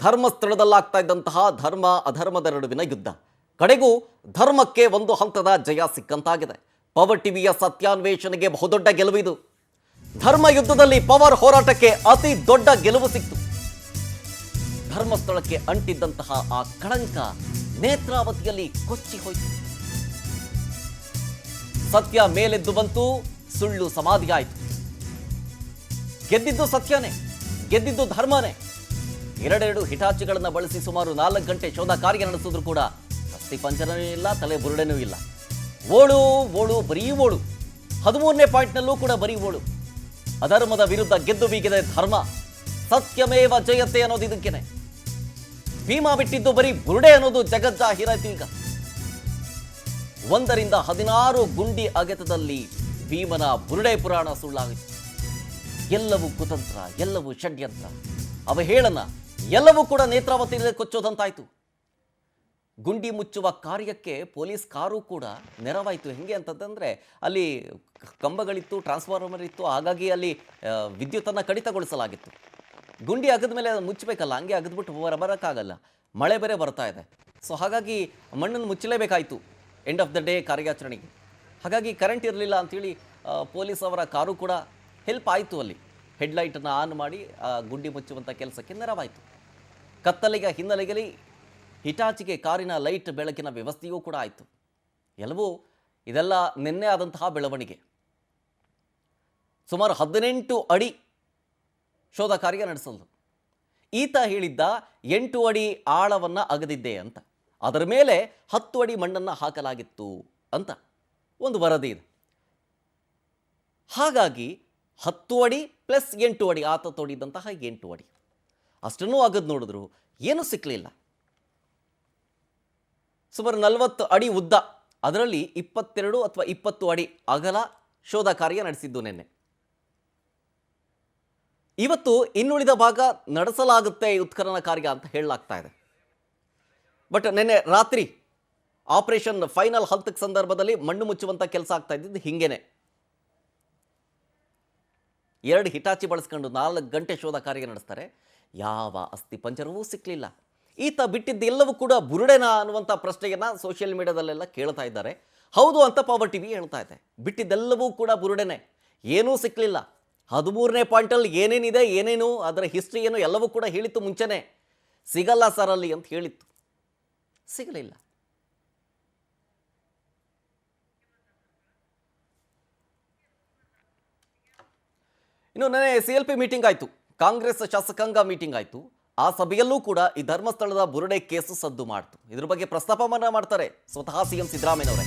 ಧರ್ಮಸ್ಥಳದಲ್ಲಾಗ್ತಾ ಇದ್ದಂತಹ ಧರ್ಮ ಅಧರ್ಮದ ನಡುವಿನ ಯುದ್ಧ. ಕಡೆಗೂ ಧರ್ಮಕ್ಕೆ ಒಂದು ಹಂತದ ಜಯ ಸಿಕ್ಕಂತಾಗಿದೆ. ಪವರ್ ಟಿವಿಯ ಸತ್ಯಾನ್ವೇಷಣೆಗೆ ಬಹುದೊಡ್ಡ ಗೆಲುವು ಇದು. ಧರ್ಮ ಯುದ್ಧದಲ್ಲಿ ಪವರ್ ಹೋರಾಟಕ್ಕೆ ಅತಿ ದೊಡ್ಡ ಗೆಲುವು ಸಿಕ್ತು. ಧರ್ಮಸ್ಥಳಕ್ಕೆ ಅಂಟಿದ್ದಂತಹ ಆ ಕಳಂಕ ನೇತ್ರಾವತಿಯಲ್ಲಿ ಕೊಚ್ಚಿ ಹೋಯಿತು. ಸತ್ಯ ಮೇಲೆದ್ದು ಬಂತು, ಸುಳ್ಳು ಸಮಾಧಿಯಾಯಿತು. ಗೆದ್ದಿದ್ದು ಸತ್ಯನೇ, ಗೆದ್ದಿದ್ದು ಧರ್ಮನೇ. ಎರಡೆರಡು ಹಿಟಾಚಿಗಳನ್ನು ಬಳಸಿ ಸುಮಾರು 4 ಗಂಟೆ ಶೋಧ ಕಾರ್ಯ ನಡೆಸಿದ್ರು ಕೂಡ ಅಸ್ಥಿ ಪಂಜರನೂ ಇಲ್ಲ, ತಲೆ ಬುರುಡೆನೂ ಇಲ್ಲ. ಓಳು ಓಳು ಬರೀ ಓಳು. 13ನೇ ಪಾಯಿಂಟ್ನಲ್ಲೂ ಕೂಡ ಬರೀ ಓಳು. ಅಧರ್ಮದ ವಿರುದ್ಧ ಗೆದ್ದು ಬೀಗಿದೆ ಧರ್ಮ. ಸತ್ಯಮೇವ ಜಯತೆ ಅನ್ನೋದು ಇದಕ್ಕೇನೆ. ಭೀಮಾ ಬಿಟ್ಟಿದ್ದು ಬರೀ ಬುರುಡೆ ಅನ್ನೋದು ಜಗಜ್ಜಾಹೀರಾಯ್ತು. ಈಗ 1ರಿಂದ 16 ಗುಂಡಿ ಅಗೆತದಲ್ಲಿ ಭೀಮನ ಬುರುಡೆ ಪುರಾಣ ಸುಳ್ಳಾಗಿತ್ತು. ಎಲ್ಲವೂ ಕುತಂತ್ರ, ಎಲ್ಲವೂ ಷಡ್ಯಂತ್ರ, ಅವಹೇಳನ, ಎಲ್ಲವೂ ಕೂಡ ನೇತ್ರಾವತಿಯಲ್ಲಿ ಕೊಚ್ಚೋದಂತಾಯ್ತು. ಗುಂಡಿ ಮುಚ್ಚುವ ಕಾರ್ಯಕ್ಕೆ ಪೊಲೀಸ್ ಕಾರು ಕೂಡ ನೆರವಾಯಿತು. ಹೆಂಗೆ ಅಂತಂದರೆ ಅಲ್ಲಿ ಕಂಬಗಳಿತ್ತು, ಟ್ರಾನ್ಸ್ಫಾರ್ಮರ್ ಇತ್ತು, ಹಾಗಾಗಿ ಅಲ್ಲಿ ವಿದ್ಯುತ್ತನ್ನು ಕಡಿತಗೊಳಿಸಲಾಗಿತ್ತು. ಗುಂಡಿ ಅಗದ ಮೇಲೆ ಮುಚ್ಚಬೇಕಲ್ಲ, ಹಂಗೆ ಅಗದ್ಬಿಟ್ಟು ಬರೋಕ್ಕಾಗಲ್ಲ. ಮಳೆ ಬೇರೆ ಬರ್ತಾ ಇದೆ. ಸೊ ಹಾಗಾಗಿ ಮಣ್ಣನ್ನು ಮುಚ್ಚಲೇಬೇಕಾಯಿತು ಎಂಡ್ ಆಫ್ ದ ಡೇ ಕಾರ್ಯಾಚರಣೆಗೆ. ಹಾಗಾಗಿ ಕರೆಂಟ್ ಇರಲಿಲ್ಲ ಅಂಥೇಳಿ ಪೊಲೀಸ್ ಅವರ ಕಾರು ಕೂಡ ಹೆಲ್ಪ್ ಆಯಿತು. ಅಲ್ಲಿ ಹೆಡ್ಲೈಟನ್ನು ಆನ್ ಮಾಡಿ ಗುಂಡಿ ಮುಚ್ಚುವಂಥ ಕೆಲಸಕ್ಕೆ ನೆರವಾಯಿತು. ಕತ್ತಲಿಗೆ ಹಿನ್ನೆಲೆಯಲ್ಲಿ ಹಿಟಾಚಿಗೆ ಕಾರಿನ ಲೈಟ್ ಬೆಳಕಿನ ವ್ಯವಸ್ಥೆಯೂ ಕೂಡ ಆಯಿತು. ಇದೆಲ್ಲ ನಿನ್ನೆ ಆದಂತಹ ಬೆಳವಣಿಗೆ. ಸುಮಾರು 18 ಅಡಿ ಶೋಧ ಕಾರ್ಯ ನಡೆಸಲು ಈತ ಹೇಳಿದ್ದ 8 ಅಡಿ ಆಳವನ್ನು ಅಗದಿದ್ದೆ ಅಂತ. ಅದರ ಮೇಲೆ 10 ಅಡಿ ಮಣ್ಣನ್ನು ಹಾಕಲಾಗಿತ್ತು ಅಂತ ಒಂದು ವರದಿ ಇದೆ. ಹಾಗಾಗಿ 10 ಅಡಿ ಪ್ಲಸ್ 8 ಅಡಿ, ಆತ ತೋಡಿದಂತಹ 8 ಅಡಿ ಅಷ್ಟನ್ನೂ ಅಗದು ನೋಡಿದ್ರು ಏನೂ ಸಿಕ್ಕಲಿಲ್ಲ. ಸುಮಾರು 40 ಅಡಿ ಉದ್ದ, ಅದರಲ್ಲಿ 22 ಅಥವಾ 20 ಅಡಿ ಅಗಲ ಶೋಧ ಕಾರ್ಯ ನಡೆಸಿದ್ದು ನಿನ್ನೆ. ಇವತ್ತು ಇನ್ನುಳಿದ ಭಾಗ ನಡೆಸಲಾಗುತ್ತೆ ಉತ್ಖನನ ಕಾರ್ಯ ಅಂತ ಹೇಳಲಾಗ್ತಾ ಇದೆ. ಬಟ್ ನಿನ್ನೆ ರಾತ್ರಿ ಆಪರೇಷನ್ ಫೈನಲ್ ಹಂತದ ಸಂದರ್ಭದಲ್ಲಿ ಮಣ್ಣು ಮುಚ್ಚುವಂಥ ಕೆಲಸ ಆಗ್ತಾ ಇದ್ದಿದ್ದು ಹಿಂಗೇನೆ. 2 ಹಿಟಾಚಿ ಬಳಸ್ಕೊಂಡು 4 ಗಂಟೆ ಶೋಧ ಕಾರ್ಯ ನಡೆಸ್ತಾರೆ. ಯಾವ ಅಸ್ಥಿ ಪಂಜರವೂ ಸಿಕ್ಕಲಿಲ್ಲ. ಈತ ಬಿಟ್ಟಿದ್ದು ಎಲ್ಲವೂ ಕೂಡ ಬುರುಡೆನಾ ಅನ್ನುವಂಥ ಪ್ರಶ್ನೆಯನ್ನು ಸೋಷಿಯಲ್ ಮೀಡಿಯಾದಲ್ಲೆಲ್ಲ ಕೇಳ್ತಾ ಇದ್ದಾರೆ. ಹೌದು ಅಂತ ಪವರ್ ಟಿವಿ ಹೇಳ್ತಾ ಇದೆ. ಬಿಟ್ಟಿದ್ದೆಲ್ಲವೂ ಕೂಡ ಬುರುಡೆನೆ, ಏನೂ ಸಿಕ್ಕಲಿಲ್ಲ. 13ನೇ ಪಾಯಿಂಟಲ್ಲಿ ಏನೇನಿದೆ, ಏನೇನು ಅದರ ಹಿಸ್ಟ್ರಿ ಏನು ಎಲ್ಲವೂ ಕೂಡ ಹೇಳಿತ್ತು ಮುಂಚೆನೇ. ಸಿಗಲ್ಲ ಸರ್ ಅಲ್ಲಿ ಅಂತ ಹೇಳಿತ್ತು, ಸಿಗಲಿಲ್ಲ. ಇನ್ನು ನೆನೆ CLP ಮೀಟಿಂಗ್ ಆಯಿತು, ಕಾಂಗ್ರೆಸ್ ಶಾಸಕಾಂಗ ಮೀಟಿಂಗ್ ಆಯಿತು. ಆ ಸಭೆಯಲ್ಲೂ ಕೂಡ ಈ ಧರ್ಮಸ್ಥಳದ ಬುರುಡೆ ಕೇಸು ಸದ್ದು ಮಾಡ್ತು. ಇದ್ರ ಬಗ್ಗೆ ಪ್ರಸ್ತಾಪವನ್ನ ಮಾಡ್ತಾರೆ ಸ್ವತಃ CM ಸಿದ್ದರಾಮಯ್ಯನವರೇ.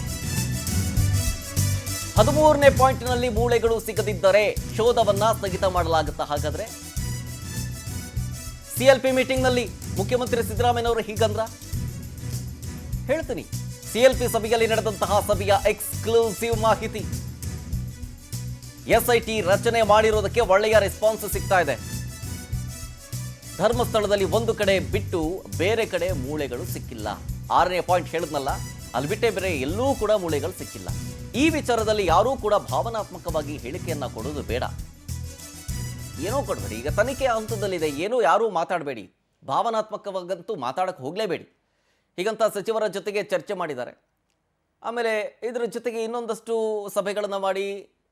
13ನೇ ಪಾಯಿಂಟ್ನಲ್ಲಿ ಮೂಳೆಗಳು ಸಿಗದಿದ್ದರೆ ಶೋಧವನ್ನ ಸ್ಥಗಿತ ಮಾಡಲಾಗುತ್ತಾ? ಹಾಗಾದ್ರೆ CLP ಮೀಟಿಂಗ್ನಲ್ಲಿ ಮುಖ್ಯಮಂತ್ರಿ ಸಿದ್ದರಾಮಯ್ಯನವರು ಹೀಗಂದ್ರ ಹೇಳ್ತೀನಿ. CLP ಸಭೆಯಲ್ಲಿ ನಡೆದಂತಹ ಸಭೆಯ ಎಕ್ಸ್ಕ್ಲೂಸಿವ್ ಮಾಹಿತಿ. SIT ರಚನೆ ಮಾಡಿರೋದಕ್ಕೆ ಒಳ್ಳೆಯ ರೆಸ್ಪಾನ್ಸ್ ಸಿಗ್ತಾ ಇದೆ. ಧರ್ಮಸ್ಥಳದಲ್ಲಿ ಒಂದು ಕಡೆ ಬಿಟ್ಟು ಬೇರೆ ಕಡೆ ಮೂಳೆಗಳು ಸಿಕ್ಕಿಲ್ಲ. 6ನೇ ಪಾಯಿಂಟ್ ಹೇಳಿದ್ನಲ್ಲ, ಅಲ್ಲಿ ಬಿಟ್ಟೆ ಬೇರೆ ಎಲ್ಲೂ ಕೂಡ ಮೂಳೆಗಳು ಸಿಕ್ಕಿಲ್ಲ. ಈ ವಿಚಾರದಲ್ಲಿ ಯಾರೂ ಕೂಡ ಭಾವನಾತ್ಮಕವಾಗಿ ಹೇಳಿಕೆಯನ್ನ ಕೊಡೋದು ಬೇಡ. ಏನೋ ಕೊಡಬೇಡಿ. ಈಗ ತನಿಖೆ ಹಂತದಲ್ಲಿದೆ, ಏನೋ ಯಾರೂ ಮಾತಾಡಬೇಡಿ. ಭಾವನಾತ್ಮಕವಾಗಂತೂ ಮಾತಾಡಕ್ಕೆ ಹೋಗಲೇಬೇಡಿ. ಹೀಗಂತ ಸಚಿವರ ಜೊತೆಗೆ ಚರ್ಚೆ ಮಾಡಿದ್ದಾರೆ. ಆಮೇಲೆ ಇದರ ಜೊತೆಗೆ ಇನ್ನೊಂದಷ್ಟು ಸಭೆಗಳನ್ನು ಮಾಡಿ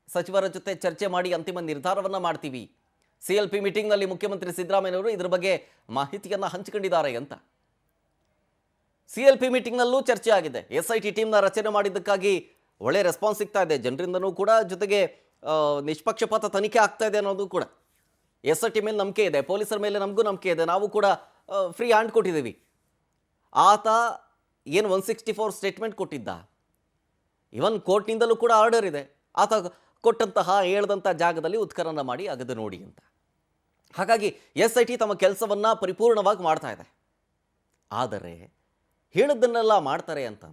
ಸಚಿವರ ಜೊತೆ ಚರ್ಚೆ ಮಾಡಿ ಅಂತಿಮ ನಿರ್ಧಾರವನ್ನು ಮಾಡ್ತೀವಿ. CLP ಮೀಟಿಂಗ್ನಲ್ಲಿ ಮುಖ್ಯಮಂತ್ರಿ ಸಿದ್ದರಾಮಯ್ಯನವರು ಇದರ ಬಗ್ಗೆ ಮಾಹಿತಿಯನ್ನು ಹಂಚಿಕೊಂಡಿದ್ದಾರೆ ಅಂತ. CLP ಮೀಟಿಂಗ್ನಲ್ಲೂ ಚರ್ಚೆ ಆಗಿದೆ. SIT ಟೀಮ್ನ ರಚನೆ ಮಾಡಿದ್ದಕ್ಕಾಗಿ ಒಳ್ಳೆ ರೆಸ್ಪಾನ್ಸ್ ಸಿಗ್ತಾ ಇದೆ ಜನರಿಂದನೂ ಕೂಡ. ಜೊತೆಗೆ ನಿಷ್ಪಕ್ಷಪಾತ ತನಿಖೆ ಆಗ್ತಾ ಇದೆ ಅನ್ನೋದು ಕೂಡ. SIT ಮೇಲೆ ನಂಬಿಕೆ ಇದೆ, ಪೊಲೀಸರ ಮೇಲೆ ನಮಗೂ ನಂಬಿಕೆ ಇದೆ. ನಾವು ಕೂಡ ಫ್ರೀ ಹ್ಯಾಂಡ್ ಕೊಟ್ಟಿದ್ದೀವಿ. ಆತ ಏನು 164 ಸ್ಟೇಟ್ಮೆಂಟ್ ಕೊಟ್ಟಿದ್ದ, ಇವನ್ ಕೋರ್ಟ್ನಿಂದಲೂ ಕೂಡ ಆರ್ಡರ್ ಇದೆ. ಆತ ಕೊಟ್ಟಂತಹ ಹೇಳ್ದಂಥ ಜಾಗದಲ್ಲಿ ಉತ್ಖನನ ಮಾಡಿ ಅಗದು ನೋಡಿ ಅಂತ. ಹಾಗಾಗಿ SIT ತಮ್ಮ ಕೆಲಸವನ್ನು ಪರಿಪೂರ್ಣವಾಗಿ ಮಾಡ್ತಾ ಇದೆ. ಆದರೆ ಹೇಳಿದ್ದನ್ನೆಲ್ಲ ಮಾಡ್ತಾರೆ ಅಂತ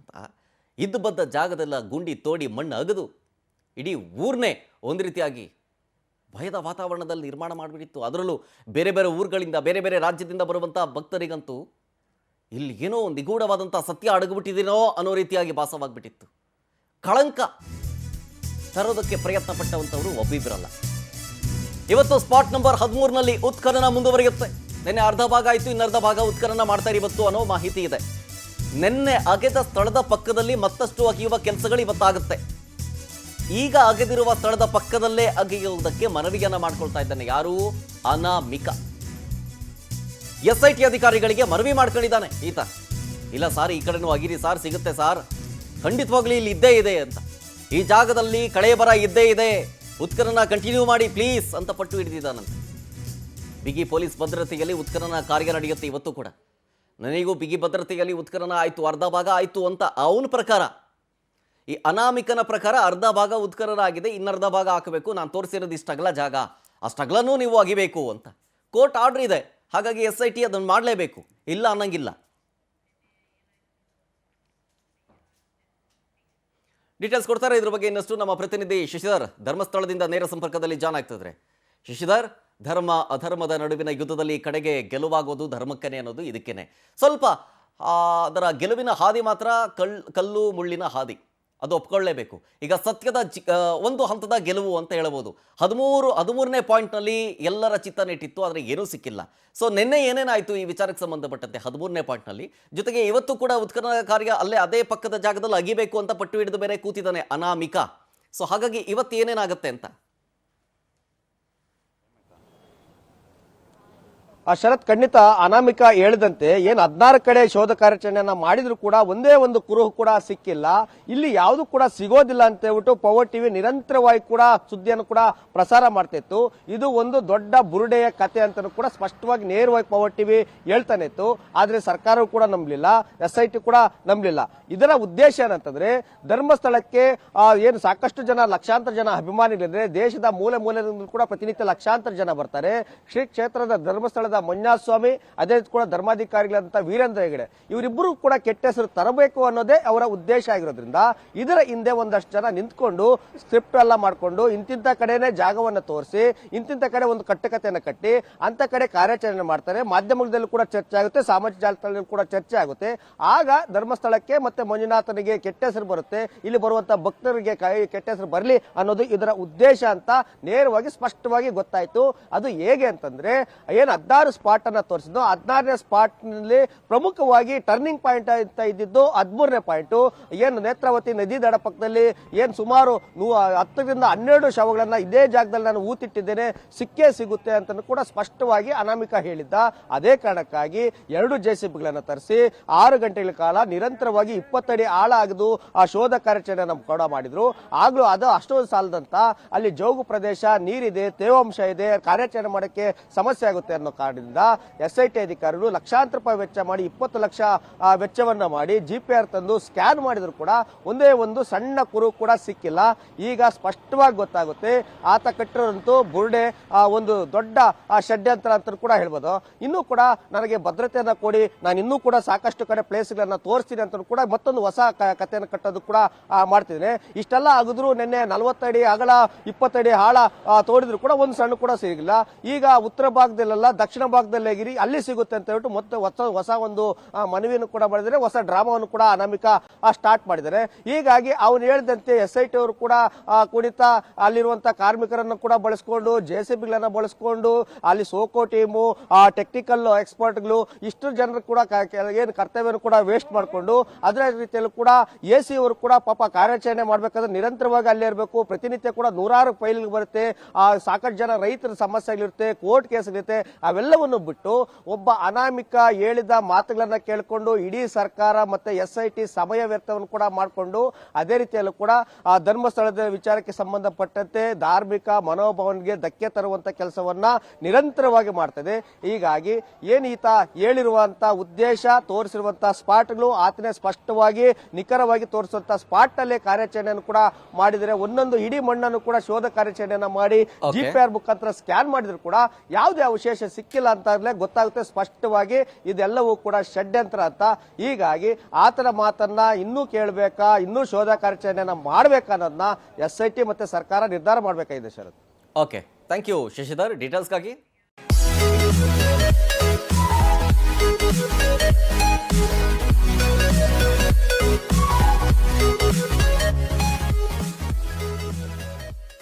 ಇದ್ದು ಬಂದ ಜಾಗದೆಲ್ಲ ಗುಂಡಿ ತೋಡಿ ಮಣ್ಣು ಅಗದು ಇಡೀ ಊರನ್ನೇ ಒಂದು ರೀತಿಯಾಗಿ ಭಯದ ವಾತಾವರಣದಲ್ಲಿ ನಿರ್ಮಾಣ ಮಾಡಿಬಿಟ್ಟಿತ್ತು. ಅದರಲ್ಲೂ ಬೇರೆ ಬೇರೆ ಊರುಗಳಿಂದ, ಬೇರೆ ಬೇರೆ ರಾಜ್ಯದಿಂದ ಬರುವಂಥ ಭಕ್ತರಿಗಂತೂ ಇಲ್ಲಿ ಏನೋ ನಿಗೂಢವಾದಂಥ ಸತ್ಯ ಅಡಗಿಬಿಟ್ಟಿದ್ದೀನೋ ಅನ್ನೋ ರೀತಿಯಾಗಿ ಭಾಸವಾಗ್ಬಿಟ್ಟಿತ್ತು. ಕಳಂಕ ತರೋದಕ್ಕೆ ಪ್ರಯತ್ನ ಪಟ್ಟವಂಥವರು ಒಬ್ಬಿಬ್ಬರಲ್ಲ. ಇವತ್ತು ಸ್ಪಾಟ್ ನಂಬರ್ 13ನಲ್ಲಿ ಉತ್ಖನನ ಮುಂದುವರಿಯುತ್ತೆ. ನಿನ್ನೆ ಅರ್ಧ ಭಾಗ ಆಯಿತು, ಇನ್ನರ್ಧ ಭಾಗ ಉತ್ಖನನ ಮಾಡ್ತಾರೆ ಇವತ್ತು ಅನ್ನೋ ಮಾಹಿತಿ ಇದೆ. ನಿನ್ನೆ ಅಗೆದ ಸ್ಥಳದ ಪಕ್ಕದಲ್ಲಿ ಮತ್ತಷ್ಟು ಅಗೆಯುವ ಕೆಲಸಗಳು ಇವತ್ತಾಗುತ್ತೆ. ಈಗ ಅಗೆದಿರುವ ಸ್ಥಳದ ಪಕ್ಕದಲ್ಲೇ ಅಗೆಯುವುದಕ್ಕೆ ಮನವಿಯನ್ನ ಮಾಡ್ಕೊಳ್ತಾ ಇದ್ದಾನೆ ಯಾರು? ಅನಾಮಿಕ. SIT ಅಧಿಕಾರಿಗಳಿಗೆ ಮನವಿ ಮಾಡ್ಕೊಂಡಿದ್ದಾನೆ ಈತ. ಇಲ್ಲ ಸಾರ್, ಈ ಕಡೆನೂ ಅಗಿರಿ ಸಾರ್, ಸಿಗುತ್ತೆ ಸಾರ್, ಖಂಡಿತವಾಗ್ಲೂ ಇಲ್ಲಿ ಇದ್ದೇ ಇದೆ ಅಂತ, ಈ ಜಾಗದಲ್ಲಿ ಕಳೆ ಬರ ಇದ್ದೇ ಇದೆ, ಉತ್ಖನನ ಕಂಟಿನ್ಯೂ ಮಾಡಿ ಪ್ಲೀಸ್ ಅಂತ ಪಟ್ಟು ಹಿಡಿದಿದ್ದಾನಂತೆ. ಬಿಗಿ ಪೊಲೀಸ್ ಭದ್ರತೆಯಲ್ಲಿ ಉತ್ಖನನ ಕಾರ್ಯ ನಡೆಯುತ್ತೆ ಇವತ್ತು ಕೂಡ. ನನಗೂ ಬಿಗಿ ಭದ್ರತೆಯಲ್ಲಿ ಉತ್ಖನನ ಆಯಿತು, ಅರ್ಧ ಭಾಗ ಆಯಿತು ಅಂತ ಅವನ ಪ್ರಕಾರ. ಈ ಅನಾಮಿಕನ ಪ್ರಕಾರ ಅರ್ಧ ಭಾಗ ಉತ್ಖನನ ಆಗಿದೆ, ಇನ್ನರ್ಧ ಭಾಗ ಹಾಕಬೇಕು, ನಾನು ತೋರಿಸಿರೋದು ಇಷ್ಟಗಲ ಜಾಗ, ಅಷ್ಟಗಲನೂ ನೀವು ಅಗಿಬೇಕು ಅಂತ ಕೋರ್ಟ್ ಆರ್ಡರ್ ಇದೆ. ಹಾಗಾಗಿ SIT ಅದನ್ನು ಮಾಡಲೇಬೇಕು, ಇಲ್ಲ ಅನ್ನಂಗಿಲ್ಲ. ಡೀಟೇಲ್ಸ್ ಕೊಡ್ತಾರೆ ಇದ್ರ ಬಗ್ಗೆ ಇನ್ನಷ್ಟು ನಮ್ಮ ಪ್ರತಿನಿಧಿ ಶಶಿಧರ್ ಧರ್ಮಸ್ಥಳದಿಂದ ನೇರ ಸಂಪರ್ಕದಲ್ಲಿ ಜಾಯ್ನ್ ಆಗ್ತಿದ್ರೆ. ಶಶಿಧರ್, ಧರ್ಮ ಅಧರ್ಮದ ನಡುವಿನ ಯುದ್ಧದಲ್ಲಿ ಕಡೆಗೆ ಗೆಲುವಾಗೋದು ಧರ್ಮಕ್ಕನೇ ಅನ್ನೋದು ಇದಕ್ಕೇನೆ. ಸ್ವಲ್ಪ ಅದರ ಗೆಲುವಿನ ಹಾದಿ ಮಾತ್ರ ಕಲ್ಲು ಮುಳ್ಳಿನ ಹಾದಿ, ಅದು ಒಪ್ಕೊಳ್ಳೇಬೇಕು. ಈಗ ಸತ್ಯದ ಒಂದು ಹಂತದ ಗೆಲುವು ಅಂತ ಹೇಳ್ಬೋದು. 13ನೇ ಪಾಯಿಂಟ್ನಲ್ಲಿ ಎಲ್ಲರ ಚಿತ್ತ ನೆಟ್ಟಿತ್ತು, ಆದರೆ ಏನೂ ಸಿಕ್ಕಿಲ್ಲ. ಸೊ ನಿನ್ನೆ ಏನೇನಾಯಿತು ಈ ವಿಚಾರಕ್ಕೆ ಸಂಬಂಧಪಟ್ಟಂತೆ 13ನೇ ಪಾಯಿಂಟ್ನಲ್ಲಿ, ಜೊತೆಗೆ ಇವತ್ತು ಕೂಡ ಉತ್ಖನನ ಕಾರ್ಯ ಅಲ್ಲೇ ಅದೇ ಪಕ್ಕದ ಜಾಗದಲ್ಲಿ ಅಗಿಬೇಕು ಅಂತ ಪಟ್ಟು ಹಿಡಿದು ಬೇರೆ ಕೂತಿದ್ದಾನೆ ಅನಾಮಿಕ. ಸೊ ಹಾಗಾಗಿ ಇವತ್ತು ಏನೇನಾಗುತ್ತೆ ಅಂತ ಶರತ್, ಖಂಡಿತ ಅನಾಮಿಕ ಹೇಳಿದಂತೆ ಏನು 16 ಕಡೆ ಶೋಧ ಕಾರ್ಯಾಚರಣೆಯನ್ನ ಮಾಡಿದ್ರು ಕೂಡ ಒಂದೇ ಒಂದು ಕುರುಹು ಕೂಡ ಸಿಕ್ಕಿಲ್ಲ. ಇಲ್ಲಿ ಯಾವುದು ಕೂಡ ಸಿಗೋದಿಲ್ಲ ಅಂತ ಹೇಳ್ಬಿಟ್ಟು ಪವರ್ ಟಿವಿ ನಿರಂತರವಾಗಿ ಕೂಡ ಸುದ್ದಿಯನ್ನು ಕೂಡ ಪ್ರಸಾರ ಮಾಡ್ತಿತ್ತು. ಇದು ಒಂದು ದೊಡ್ಡ ಬುರುಡೆಯ ಕತೆ ಅಂತ ಕೂಡ ಸ್ಪಷ್ಟವಾಗಿ ನೇರವಾಗಿ ಪವರ್ ಟಿವಿ ಹೇಳ್ತಾನೆ ಇತ್ತು. ಆದ್ರೆ ಸರ್ಕಾರವು ಕೂಡ ನಂಬಲಿಲ್ಲ, SIT ಕೂಡ ನಂಬಲಿಲ್ಲ. ಇದರ ಉದ್ದೇಶ ಏನಂತಂದ್ರೆ ಧರ್ಮಸ್ಥಳಕ್ಕೆ ಏನು ಸಾಕಷ್ಟು ಜನ, ಲಕ್ಷಾಂತರ ಜನ ಅಭಿಮಾನಿಗಳಿದ್ರೆ, ದೇಶದ ಮೂಲೆ ಮೂಲೆಯಿಂದ ಕೂಡ ಪ್ರತಿನಿತ್ಯ ಲಕ್ಷಾಂತರ ಜನ ಬರ್ತಾರೆ. ಶ್ರೀ ಕ್ಷೇತ್ರದ ಧರ್ಮಸ್ಥಳದ ಮಂಜುನಾಥಸ್ವಾಮಿ, ಅದೇ ಕೂಡ ಧರ್ಮಾಧಿಕಾರಿಗಳಂತ ವೀರೇಂದ್ರ ಹೆಗಡೆ, ಇವರಿಬ್ಬರು ಕೂಡ ಕೆಟ್ಟ ಹೆಸರು ತರಬೇಕು ಅನ್ನೋದೇ ಅವರ ಉದ್ದೇಶ ಆಗಿರೋದ್ರಿಂದ ಇದರ ಹಿಂದೆ ಒಂದಷ್ಟು ಜನ ನಿಂತ್ಕೊಂಡು ಸ್ಕ್ರಿಪ್ಟ್ ಎಲ್ಲ ಮಾಡ್ಕೊಂಡು ಇಂತಿಂತ ಕಡೆನೆ ಜಾಗವನ್ನು ತೋರಿಸಿ ಇಂತಿಂತ ಕಡೆ ಒಂದು ಕಟ್ಟಕತೆಯನ್ನು ಕಟ್ಟಿ ಅಂತ ಕಡೆ ಕಾರ್ಯಾಚರಣೆ ಮಾಡ್ತಾರೆ. ಮಾಧ್ಯಮದಲ್ಲೂ ಕೂಡ ಚರ್ಚೆ ಆಗುತ್ತೆ, ಸಾಮಾಜಿಕ ಜಾಲತಾಣದಲ್ಲಿ ಕೂಡ ಚರ್ಚೆ ಆಗುತ್ತೆ. ಆಗ ಧರ್ಮಸ್ಥಳಕ್ಕೆ ಮತ್ತೆ ಮಂಜುನಾಥನಿಗೆ ಕೆಟ್ಟ ಹೆಸರು ಬರುತ್ತೆ, ಇಲ್ಲಿ ಬರುವಂತಹ ಭಕ್ತರಿಗೆ ಕೆಟ್ಟ ಹೆಸರು ಬರಲಿ ಅನ್ನೋದು ಇದರ ಉದ್ದೇಶ ಅಂತ ನೇರವಾಗಿ ಸ್ಪಷ್ಟವಾಗಿ ಗೊತ್ತಾಯ್ತು. ಅದು ಹೇಗೆ ಅಂತಂದ್ರೆ, ಏನು 16 ಸ್ಪಾಟ್ ಅನ್ನ ತೋರಿಸಿದ್ದು, 16ನೇ ಸ್ಪಾಟ್ ನಲ್ಲಿ ಪ್ರಮುಖವಾಗಿ ಟರ್ನಿಂಗ್ ಪಾಯಿಂಟ್ ಅಂತ ಇದ್ದಿದ್ದು 13ನೇ ಪಾಯಿಂಟ್. ಏನು ನೇತ್ರಾವತಿ ನದಿ ದಡ ಪಕ್ಕದಲ್ಲಿ ಏನು ಸುಮಾರು 10 ರಿಂದ 12 ಶವಗಳನ್ನ ಇದೇ ಜಾಗದಲ್ಲಿ ನಾನು ಊತಿಟ್ಟಿದ್ದೇನೆ, ಸಿಕ್ಕೇ ಸಿಗುತ್ತೆ ಅಂತ ಕೂಡ ಸ್ಪಷ್ಟವಾಗಿ ಅನಾಮಿಕ ಹೇಳಿದ್ದ. ಅದೇ ಕಾರಣಕ್ಕಾಗಿ 2 JCBಗಳನ್ನ ತರಿಸಿ 6 ಗಂಟೆಗಳ ಕಾಲ ನಿರಂತರವಾಗಿ 20 ಅಡಿ ಆಳ ಆಗದು ಆ ಶೋಧ ಕಾರ್ಯಾಚರಣೆಯನ್ನು ಕೂಡ ಮಾಡಿದ್ರು. ಆಗ್ಲೂ ಅದು ಅಷ್ಟೊಂದು ಸಾಲದಂತ ಅಲ್ಲಿ ಜೋಗು ಪ್ರದೇಶ, ನೀರಿದೆ, ತೇವಾಂಶ ಇದೆ, ಕಾರ್ಯಾಚರಣೆ ಮಾಡಕ್ಕೆ ಸಮಸ್ಯೆ ಆಗುತ್ತೆ ಅನ್ನೋ ಕಾರಣದಿಂದ SIT ಅಧಿಕಾರಿಗಳು ಲಕ್ಷಾಂತರ ರೂಪಾಯಿ ವೆಚ್ಚ ಮಾಡಿ 20 ಲಕ್ಷ ವೆಚ್ಚವನ್ನ ಮಾಡಿ GPR ತಂದು ಸ್ಕ್ಯಾನ್ ಮಾಡಿದ್ರು ಕೂಡ ಒಂದೇ ಒಂದು ಸಣ್ಣ ಕುರು ಕೂಡ ಸಿಕ್ಕಿಲ್ಲ. ಈಗ ಸ್ಪಷ್ಟವಾಗಿ ಗೊತ್ತಾಗುತ್ತೆ ಆತ ಕಟ್ಟಿರೋಂತೂ ಬುರುಡೆ ಒಂದು ದೊಡ್ಡ ಷಡ್ಯಂತ್ರ ಅಂತ ಕೂಡ ಹೇಳ್ಬೋದು. ಇನ್ನೂ ಕೂಡ ನನಗೆ ಭದ್ರತೆಯನ್ನ ಕೊಡಿ, ನಾನು ಇನ್ನೂ ಕೂಡ ಸಾಕಷ್ಟು ಕಡೆ ಪ್ಲೇಸ್ಗಳನ್ನ ತೋರಿಸ್ತೀನಿ ಅಂತ ಕೂಡ ಮತ್ತೊಂದು ಹೊಸ ಕಥೆಯನ್ನು ಕಟ್ಟೋದು ಕೂಡ ಮಾಡ್ತಿದ್ದೇನೆ. ಇಷ್ಟೆಲ್ಲ ಆಗಿದ್ರು ನಿನ್ನೆ 40 ಅಡಿ ಅಗಲ 20 ಅಡಿ ಆಳ ತೋಡಿದ್ರು ಕೂಡ ಒಂದು ಸಣ್ಣ ಕೂಡ ಸಿಗಿಲ್ಲ. ಈಗ ಉತ್ತರ ಭಾಗದಲ್ಲೆಲ್ಲ ದಕ್ಷಿಣ ಭಾಗದಲ್ಲಿ ಗಿರಿ ಅಲ್ಲಿ ಸಿಗುತ್ತೆ ಅಂತ ಹೇಳ್ಬಿಟ್ಟು ಮತ್ತೆ ಹೊಸ ಒಂದು ಮನವಿಯನ್ನು ಕೂಡ ಮಾಡಿದರೆ, ಹೊಸ ಡ್ರಾಮಾವನ್ನು ಕೂಡ ಅನಾಮಿಕ ಸ್ಟಾರ್ಟ್ ಮಾಡಿದ್ದಾರೆ. ಹೀಗಾಗಿ ಅವನು ಹೇಳಿದಂತೆ SIT ಅವರು ಕೂಡ ಕುಣಿತ ಅಲ್ಲಿರುವಂತಹ ಕಾರ್ಮಿಕರನ್ನು ಕೂಡ ಬಳಸ್ಕೊಂಡು, JCBಗಳನ್ನ ಬಳಸ್ಕೊಂಡು, ಅಲ್ಲಿ ಸೋಕೋ ಟೀಮು, ಟೆಕ್ನಿಕಲ್ ಎಕ್ಸ್ಪರ್ಟ್ಗಳು, ಇಷ್ಟು ಜನರು ಕೂಡ ಏನು ಕರ್ತವ್ಯವನ್ನು ಕೂಡ ವೇಸ್ಟ್ ಮಾಡಿಕೊಂಡು, ಅದರ ರೀತಿಯಲ್ಲೂ ಕೂಡ AC ಅವರು ಕೂಡ ಪಾಪ ಕಾರ್ಯಾಚರಣೆ ಮಾಡಬೇಕಾದ್ರೆ ನಿರಂತರವಾಗಿ ಅಲ್ಲೇ ಇರಬೇಕು. ಪ್ರತಿನಿತ್ಯ ಕೂಡ 100 ಫೈಲ್ ಬರುತ್ತೆ, ಸಾಕಷ್ಟು ಜನ ರೈತರ ಸಮಸ್ಯೆಗಳಿರುತ್ತೆ, ಕೋರ್ಟ್ ಕೇಸ್ಗಳಿರುತ್ತೆ. ಅವೆಲ್ಲವನ್ನು ಬಿಟ್ಟು ಒಬ್ಬ ಅನಾಮಿಕ ಹೇಳಿದ ಮಾತುಗಳನ್ನ ಕೇಳಿಕೊಂಡು ಇಡೀ ಸರ್ಕಾರ ಮತ್ತೆ SIT ಸಮಯ ವ್ಯರ್ಥವನ್ನು ಕೂಡ ಮಾಡಿಕೊಂಡು, ಅದೇ ರೀತಿಯಲ್ಲೂ ಕೂಡ ಆ ಧರ್ಮಸ್ಥಳದ ವಿಚಾರಕ್ಕೆ ಸಂಬಂಧಪಟ್ಟಂತೆ ಧಾರ್ಮಿಕ ಮನೋಭಾವನೆಗೆ ಧಕ್ಕೆ ತರುವಂತ ಕೆಲಸವನ್ನ ನಿರಂತರವಾಗಿ ಮಾಡ್ತದೆ. ಹೀಗಾಗಿ ಏನು ಈತ ಹೇಳಿರುವಂತಹ ಉದ್ದೇಶ, ತೋರಿಸಿರುವಂತಹ ಸ್ಪಾಟ್ಗಳು ಆತನೇ ಸ್ಪಷ್ಟವಾಗಿ ನಿಖರವಾಗಿ ತೋರಿಸುವಂತಹ ಸ್ಪಾಟ್ ಅಲ್ಲೇ ಕಾರ್ಯಾಚರಣೆಯನ್ನು ಕೂಡ ಮಾಡಿದರೆ, ಒಂದೊಂದು ಇಡೀ ಮಣ್ಣನ್ನು ಕೂಡ ಶೋಧ ಕಾರ್ಯಾಚರಣೆಯನ್ನ ಮಾಡಿ GPR ಮುಖಾಂತರ ಸ್ಕ್ಯಾನ್ ಮಾಡಿದ್ರು ಕೂಡ ಯಾವುದೇ ಅವಶೇಷ ಸಿಕ್ಕಿಲ್ಲ ಅಂತ ಗೊತ್ತಾಗುತ್ತೆ ಸ್ಪಷ್ಟವಾಗಿ ಇದೆಲ್ಲವೂ ಕೂಡ ಷಡ್ಯಂತ್ರ ಅಂತ. ಹೀಗಾಗಿ ಆತನ ಮಾತನ್ನ ಇನ್ನೂ ಕೇಳಬೇಕಾ, ಇನ್ನೂ ಶೋಧ ಕಾರ್ಯಾಚರಣೆಯನ್ನ ಮಾಡಬೇಕಾ ಅನ್ನೋದನ್ನ SIT ಮತ್ತೆ ಸರ್ಕಾರ ನಿರ್ಧಾರ ಮಾಡಬೇಕಾಗಿದೆ. ಶರತ್, ಓಕೆ, ಥ್ಯಾಂಕ್ ಯು ಶಶಿಧರ್ ಡೀಟೇಲ್ಸ್ಗಾಗಿ.